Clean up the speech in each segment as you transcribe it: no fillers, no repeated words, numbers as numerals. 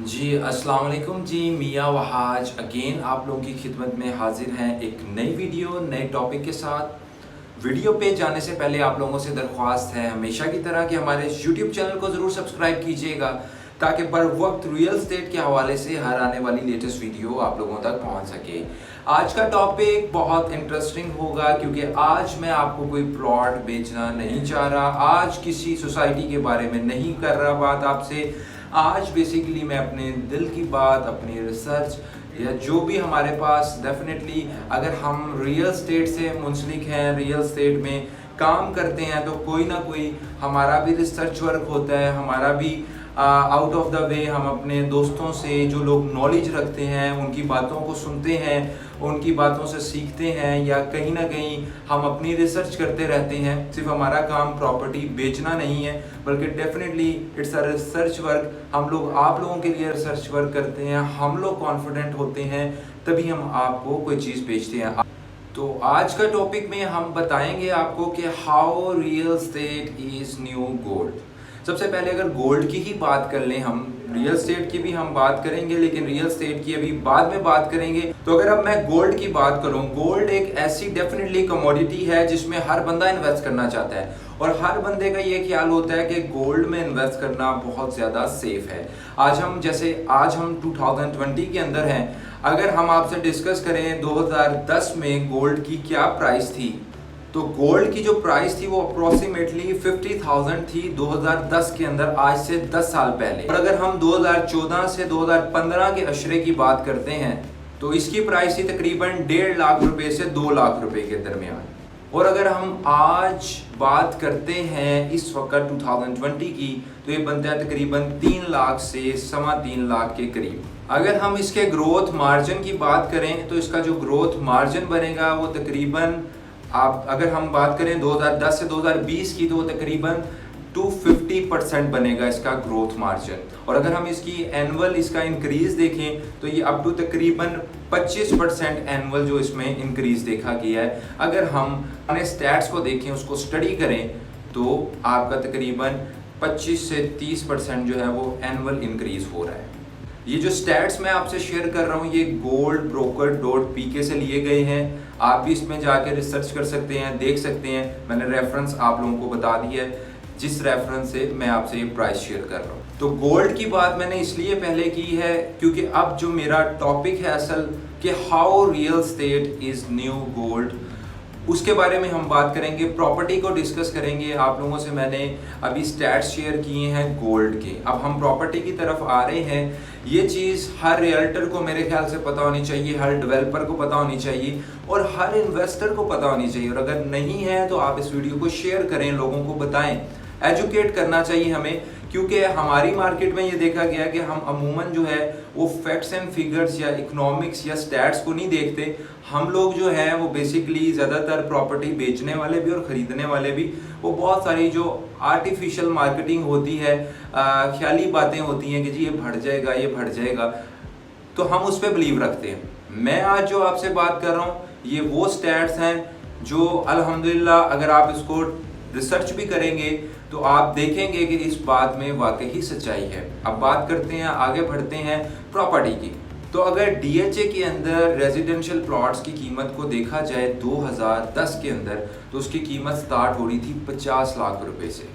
जी अस्सलाम वालेकुम जी। मियाँ वहाज अगेन आप लोगों की खिदमत में हाजिर हैं एक नई वीडियो नए टॉपिक के साथ। वीडियो पे जाने से पहले आप लोगों से दरख्वास्त है हमेशा की तरह कि हमारे यूट्यूब चैनल को ज़रूर सब्सक्राइब कीजिएगा ताकि बर वक्त रियल एस्टेट के हवाले से हर आने वाली लेटेस्ट वीडियो आप लोगों तक पहुंच सके। आज का टॉपिक बहुत इंटरेस्टिंग होगा क्योंकि आज मैं आपको कोई प्लॉट बेचना नहीं चाह रहा, आज किसी सोसाइटी के बारे में नहीं कर रहा बात आपसे। आज बेसिकली मैं अपने दिल की बात, अपनी रिसर्च या जो भी हमारे पास डेफिनेटली अगर हम रियल एस्टेट से मुंसलिक हैं, रियल एस्टेट में काम करते हैं तो कोई ना कोई हमारा भी रिसर्च वर्क होता है, हमारा भी आउट ऑफ द वे हम अपने दोस्तों से जो लोग नॉलेज रखते हैं उनकी बातों को सुनते हैं, उनकी बातों से सीखते हैं या कहीं ना कहीं हम अपनी रिसर्च करते रहते हैं। सिर्फ हमारा काम प्रॉपर्टी बेचना नहीं है बल्कि definitely it's a research work. हम लोग आप लोगों के लिए रिसर्च वर्क करते हैं, हम लोग कॉन्फिडेंट होते हैं तभी हम आपको कोई चीज़ बेचते हैं। तो आज का टॉपिक में हम बताएंगे आपको कि how real estate is new gold. सबसे पहले अगर गोल्ड की ही बात कर लें, हम रियल एस्टेट की भी हम बात करेंगे लेकिन रियल एस्टेट की अभी बाद में बात करेंगे। तो अगर अब मैं गोल्ड की बात करूं, गोल्ड एक ऐसी डेफिनेटली कमोडिटी है जिसमें हर बंदा इन्वेस्ट करना चाहता है और हर बंदे का ये ख्याल होता है कि गोल्ड में इन्वेस्ट करना बहुत ज़्यादा सेफ है। आज हम 2020 के अंदर हैं, अगर हम आपसे डिस्कस करें 2010 में गोल्ड की क्या प्राइस थी, तो गोल्ड की जो प्राइस थी वो अप्रोक्सीमेटली 50,000 थी 2010 के अंदर, आज से 10 साल पहले। और अगर हम 2014 से 2015 के अशरे की बात करते हैं तो इसकी प्राइस थी तकरीबन 1.5 लाख रुपए से 2 लाख रुपए के दरमियान। और अगर हम आज बात करते हैं इस वक्त 2020 की तो ये बनता है तकरीबन 3 लाख से 3.25 लाख के करीब। अगर हम इसके ग्रोथ मार्जिन की बात करें तो इसका जो ग्रोथ मार्जिन बनेगा वो तकरीबन, आप अगर हम बात करें 2010 से 2020 की तो तकरीबन 250% बनेगा इसका ग्रोथ मार्जिन। और अगर हम इसकी एनुअल इसका इंक्रीज देखें तो ये अप टू तकरीबन 25% एनुअल जो इसमें इंक्रीज देखा गया है। अगर हम अपने स्टैट्स को देखें, उसको स्टडी करें तो आपका तकरीबन 25 से 30% जो है वो एनुअल इंक्रीज हो रहा है। ये जो स्टैट्स मैं आपसे शेयर कर रहा हूँ ये goldbroker.pk से लिए गए हैं। आप भी इसमें जाके रिसर्च कर सकते हैं, देख सकते हैं। मैंने रेफरेंस आप लोगों को बता दिया है जिस रेफरेंस से मैं आपसे ये प्राइस शेयर कर रहा हूँ। तो गोल्ड की बात मैंने इसलिए पहले की है क्योंकि अब जो मेरा टॉपिक है असल कि how real estate is new gold, उसके बारे में हम बात करेंगे, प्रॉपर्टी को डिस्कस करेंगे। आप लोगों से मैंने अभी स्टैट्स शेयर किए हैं गोल्ड के, अब हम प्रॉपर्टी की तरफ आ रहे हैं। ये चीज़ हर रियल्टर को मेरे ख्याल से पता होनी चाहिए, हर डेवलपर को पता होनी चाहिए और हर इन्वेस्टर को पता होनी चाहिए। और अगर नहीं है तो आप इस वीडियो को शेयर करें, लोगों को बताएं, एजुकेट करना चाहिए हमें। क्योंकि हमारी मार्केट में ये देखा गया कि हम अमूमन जो है वो फैक्ट्स एंड फिगर्स या इकोनॉमिक्स या स्टैट्स को नहीं देखते। हम लोग जो है वो बेसिकली ज़्यादातर प्रॉपर्टी बेचने वाले भी और ख़रीदने वाले भी वो बहुत सारी जो आर्टिफिशियल मार्केटिंग होती है, ख्याली बातें होती हैं कि जी ये बढ़ जाएगा, ये बढ़ जाएगा, तो हम उस पर बिलीव रखते हैं। मैं आज जो आपसे बात कर रहा हूँ ये वो स्टैट्स हैं जो अल्हम्दुलिल्लाह अगर आप इसको रिसर्च भी करेंगे तो आप देखेंगे कि इस बात में वाकई ही सच्चाई है। अब बात करते हैं, आगे बढ़ते हैं प्रॉपर्टी की। तो अगर डीएचए के अंदर रेजिडेंशियल प्लॉट्स की कीमत को देखा जाए 2010 के अंदर तो उसकी कीमत स्टार्ट हो रही थी 50 लाख रुपए से,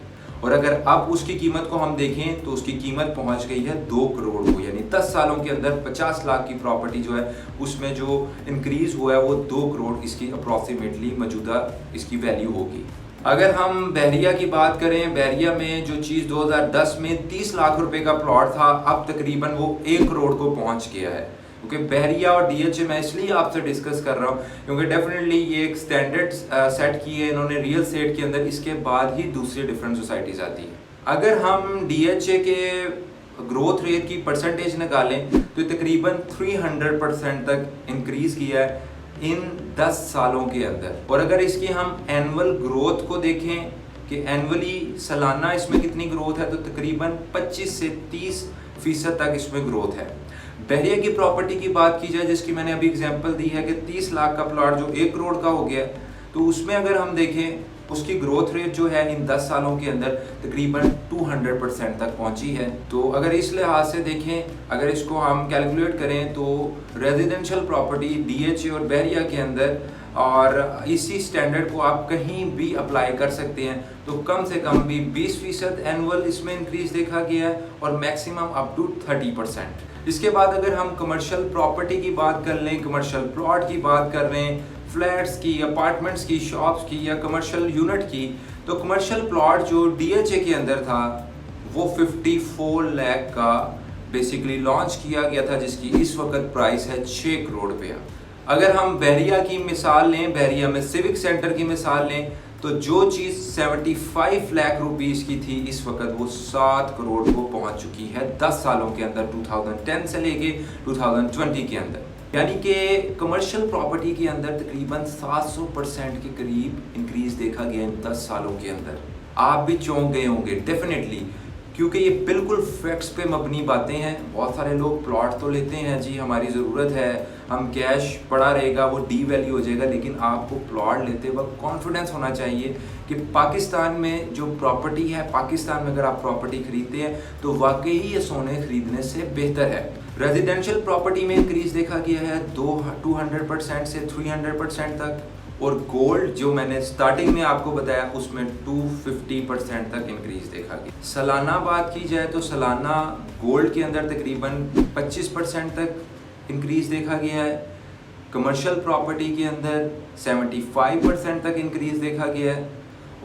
और अगर अब उसकी कीमत को हम देखें तो उसकी कीमत पहुंच गई है 2 करोड़ को। यानी 10 सालों के अंदर 50 लाख की प्रॉपर्टी जो है उसमें जो इंक्रीज हुआ है वो 2 करोड़ इसकी अप्रॉक्सीमेटली मौजूदा इसकी वैल्यू होगी। अगर हम बहरिया की बात करें, बहरिया में जो चीज़ 2010 में 30 लाख रुपए का प्लॉट था अब तकरीबन वो 1 करोड़ को पहुंच गया है। क्योंकि बहरिया और डीएचए मैं इसलिए आपसे डिस्कस कर रहा हूँ क्योंकि डेफिनेटली ये एक स्टैंडर्ड सेट की है इन्होंने रियल एस्टेट के अंदर, इसके बाद ही दूसरी डिफरेंट सोसाइटीज़ आती है। अगर हम डीएचए के ग्रोथ रेट की परसेंटेज निकालें तो तकरीबन 300% तक इंक्रीज़ किया है इन 10 सालों के अंदर। और अगर इसकी हम एनुअल ग्रोथ को देखें कि एनुअली सालाना इसमें कितनी ग्रोथ है तो तकरीबन 25 से 30% तक इसमें ग्रोथ है। बहरिया की प्रॉपर्टी की बात की जाए जिसकी मैंने अभी एग्जांपल दी है कि 30 लाख का प्लॉट जो 1 करोड़ का हो गया, तो उसमें अगर हम देखें उसकी ग्रोथ रेट जो है इन 10 सालों के अंदर तकरीबन 200% तक पहुंची है। तो अगर इस लिहाज से देखें, अगर इसको हम कैलकुलेट करें तो रेजिडेंशियल प्रॉपर्टी DHA और बहरिया के अंदर और इसी स्टैंडर्ड को आप कहीं भी अप्लाई कर सकते हैं, तो कम से कम भी 20% एनुअल इसमें इंक्रीज देखा गया है और मैक्सिमम अप टू 30%। इसके बाद अगर हम कमर्शियल प्रॉपर्टी की बात कर लें, कमर्शियल प्लॉट की बात कर रहे हैं, फ्लैट्स की, अपार्टमेंट्स की, शॉप्स की या कमर्शियल यूनिट की, तो कमर्शियल प्लॉट जो DHA के अंदर था वो 54 लाख का बेसिकली लॉन्च किया गया था, जिसकी इस वक्त प्राइस है 6 करोड़ रुपया। अगर हम बहरिया की मिसाल लें, बहरिया में सिविक सेंटर की मिसाल लें, तो जो चीज़ 75 लाख रुपीस की थी इस वक्त वो 7 करोड़ को पहुंच चुकी है 10 सालों के अंदर, 2010 से लेके 2020 के अंदर। यानी कि कमर्शियल प्रॉपर्टी के अंदर तकरीबन 700% के करीब इंक्रीज देखा गया इन 10 सालों के अंदर। आप भी चौंक गए होंगे डेफिनेटली, क्योंकि ये बिल्कुल फैक्ट्स पे मबनी बातें हैं। बहुत सारे लोग प्लॉट तो लेते हैं, जी हमारी ज़रूरत है, हम कैश पड़ा रहेगा वो डी वैल्यू हो जाएगा, लेकिन आपको प्लॉट लेते वक्त कॉन्फिडेंस होना चाहिए कि पाकिस्तान में जो प्रॉपर्टी है, पाकिस्तान में अगर आप प्रॉपर्टी खरीदते हैं तो वाकई ये सोने खरीदने से बेहतर है। रेजिडेंशियल प्रॉपर्टी में इंक्रीज देखा गया है 200% से 300% तक, और गोल्ड जो मैंने स्टार्टिंग में आपको बताया उसमें 250% तक इंक्रीज देखा गया। सालाना बात की जाए तो सालाना गोल्ड के अंदर तकरीबन 25% तक इंक्रीज देखा गया है। कमर्शियल प्रॉपर्टी के अंदर 75% तक इंक्रीज देखा गया है,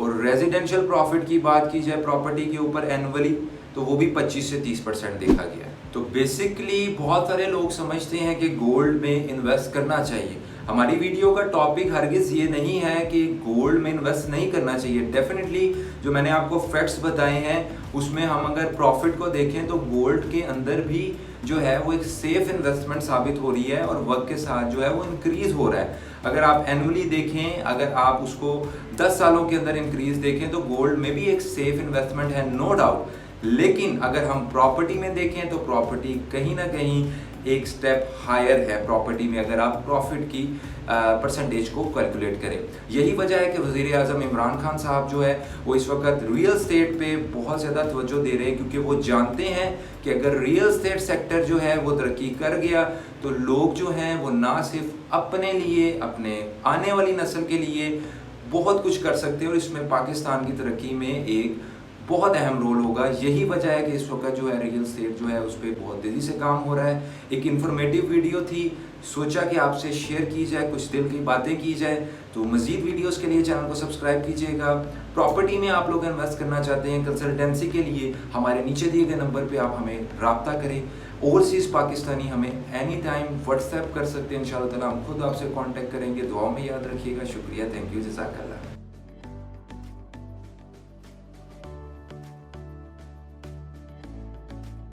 और रेजिडेंशियल प्रॉफिट की बात की जाए प्रॉपर्टी के ऊपर एनुअली तो वो भी 25 से 30% देखा गया है। तो बेसिकली बहुत सारे लोग समझते हैं कि गोल्ड में इन्वेस्ट करना चाहिए। हमारी वीडियो का टॉपिक हरगिज़ ये नहीं है कि गोल्ड में इन्वेस्ट नहीं करना चाहिए। डेफिनेटली जो मैंने आपको फैक्ट्स बताए हैं उसमें हम अगर प्रॉफिट को देखें तो गोल्ड के अंदर भी जो है वो एक सेफ इन्वेस्टमेंट साबित हो रही है और वक्त के साथ जो है वो इंक्रीज हो रहा है। अगर आप एनुअली देखें, अगर आप उसको 10 सालों के अंदर इंक्रीज देखें तो गोल्ड में भी एक सेफ इन्वेस्टमेंट है, नो डाउट। लेकिन अगर हम प्रॉपर्टी में देखें तो प्रॉपर्टी कहीं ना कहीं एक स्टेप हायर है प्रॉपर्टी में, अगर आप प्रॉफिट की परसेंटेज को कैलकुलेट करें। यही वजह है कि वज़ीर आज़म इमरान खान साहब जो है वो इस वक्त रियल एस्टेट पे बहुत ज़्यादा तवज्जो दे रहे हैं, क्योंकि वो जानते हैं कि अगर रियल एस्टेट सेक्टर जो है वो तरक्की कर गया तो लोग जो हैं वो ना सिर्फ अपने लिए, अपने आने वाली नस्ल के लिए बहुत कुछ कर सकते हैं, और इसमें पाकिस्तान की तरक्की में एक बहुत अहम रोल होगा। यही वजह है कि इस वक्त जो है रियल एस्टेट जो है उस पर बहुत तेज़ी से काम हो रहा है। एक इन्फॉर्मेटिव वीडियो थी, सोचा कि आपसे शेयर की जाए, कुछ दिल की बातें की जाए। तो मज़ीद वीडियोस के लिए चैनल को सब्सक्राइब कीजिएगा। प्रॉपर्टी में आप लोग इन्वेस्ट करना चाहते हैं, कंसल्टेंसी के लिए हमारे नीचे दिए गए नंबर पर आप हमें रब्ता करें। ओवरसीज़ पाकिस्तानी हमें एनी टाइम व्हाट्सएप कर सकते हैं, इंशाअल्लाह ताला हम खुद आपसे कॉन्टैक्ट करेंगे। दुआओं में याद रखिएगा। शुक्रिया, थैंक यू, जज़ाकल्लाह।